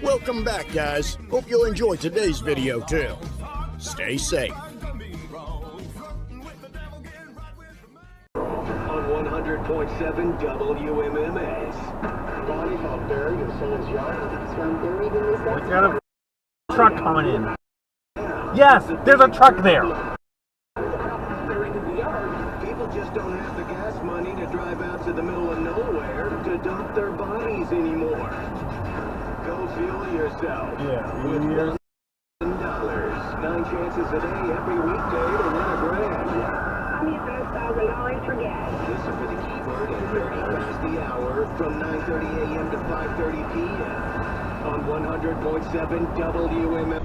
Welcome back, guys. Hope you'll enjoy today's video too. Stay safe. On 100.7 WMMS. Body found buried in someone's yard. We got a truck coming in. Yes, there's a truck there. People just don't have the gas money to drive out to the middle of nowhere to dump their bodies anymore. Go fuel yourself. Yeah. With $1,000. 9 chances a day every weekday to win $1 grand. $1,000 for gas. Listen for the keyword at 30 past the hour from 9:30 a.m. to 5:30 p.m. on 100.7 WMM.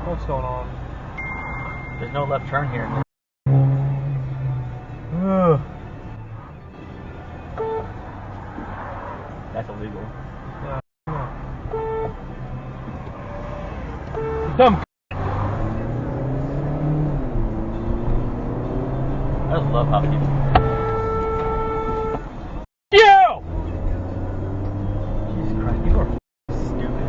What's going on? There's no left turn here. That's illegal. Dumb. I just love how people. You! Jesus Christ, people are stupid.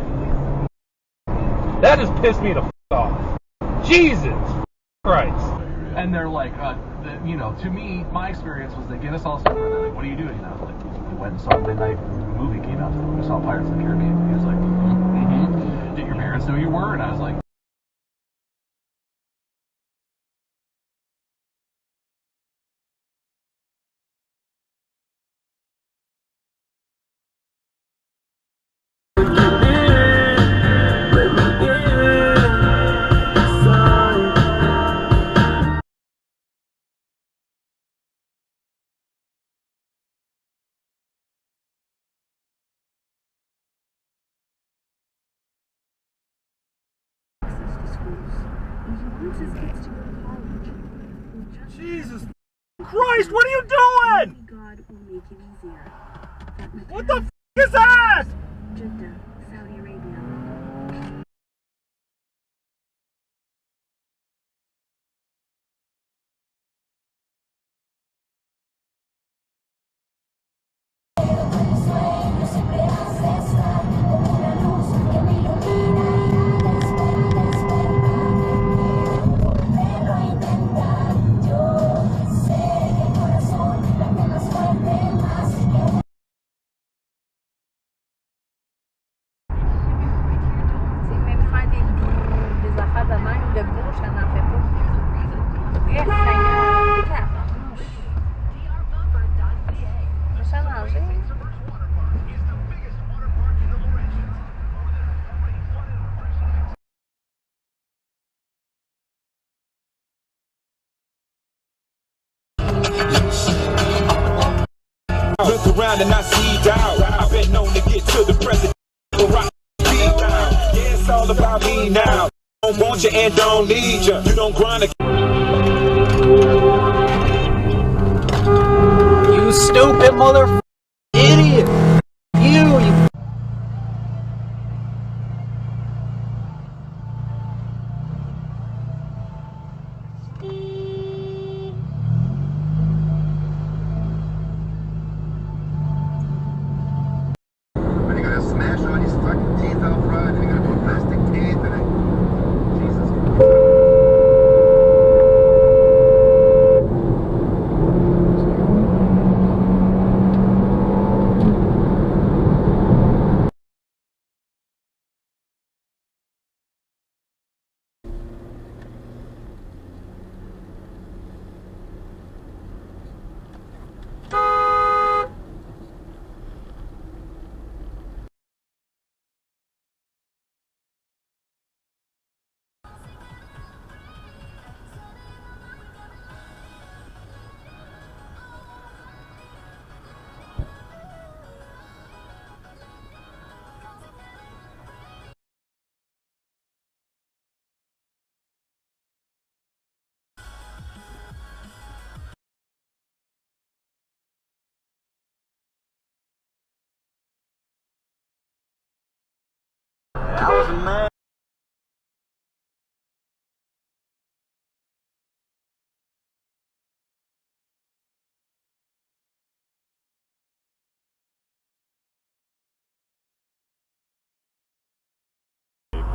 That just pissed me the off. Jesus Christ. And they're like, you know, to me, my experience was they get us all separate. They're like, what are you doing? And I was like, we went and saw a midnight movie came out. We saw Pirates of the Caribbean. He was like, Did your parents know you were? And I was like, Jesus Christ, what are you doing? God will make it easier. What the f is that? Jeddah, Saudi Arabia. Look around and I see doubt. I've been known to get to the president. Yeah, it's all about me now. Don't want you and don't need you. You don't grind You stupid mother idiot! You. Smash all these fucking teeth out front, and you're gonna put plastic teeth in it. Jesus Christ.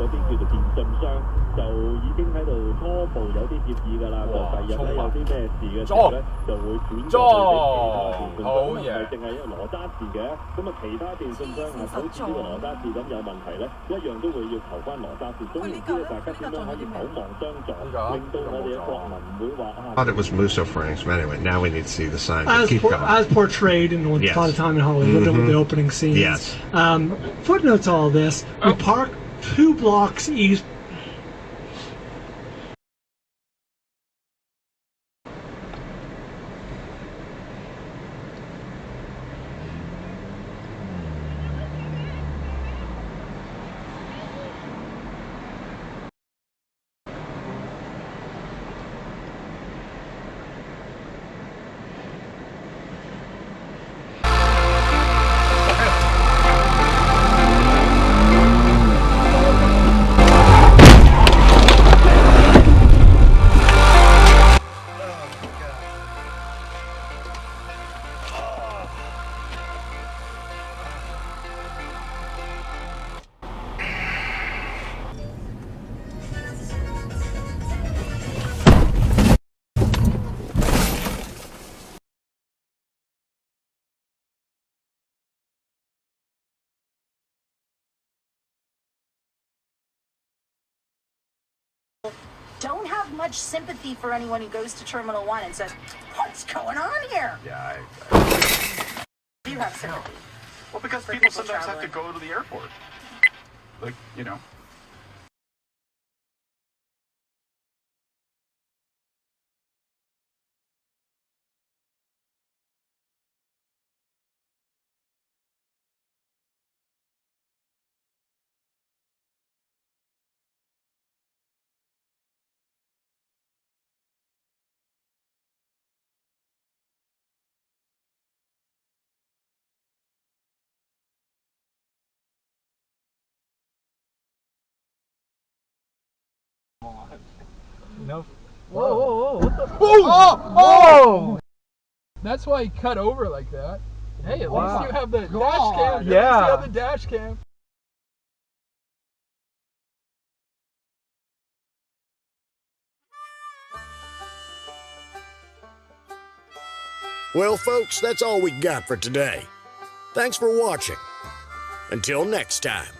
啲叫做電信商就已經喺度初步有啲協議㗎啦，就第日咧有啲咩事嘅時候咧就會轉過去俾其他電信商，唔係淨係一個羅渣士嘅，咁啊其他電信商啊好似呢個羅渣士咁有問題咧，一樣都會要求翻羅渣士。總言之咧，大家點樣可以守望相助，令到我哋嘅國民唔會話啊。Thought it was Musso frames, but anyway, now we need to see the sign. As portrayed in Once Upon a Time in Hollywood, the opening scenes. Yes. Footnotes to all this. We park 2 blocks east. Don't have much sympathy for anyone who goes to Terminal 1 and says, what's going on here? Yeah, Do you have sympathy? well, because For people people sometimes traveling. have to go to the airport. Like, you know. No. Whoa, whoa, whoa, what the? Oh! Oh! That's why he cut over like that. Hey, at Wow. least you have the dash God. cam. At least Yeah. you have the dash cam. Well, folks, that's all we got for today. Thanks for watching. Until next time.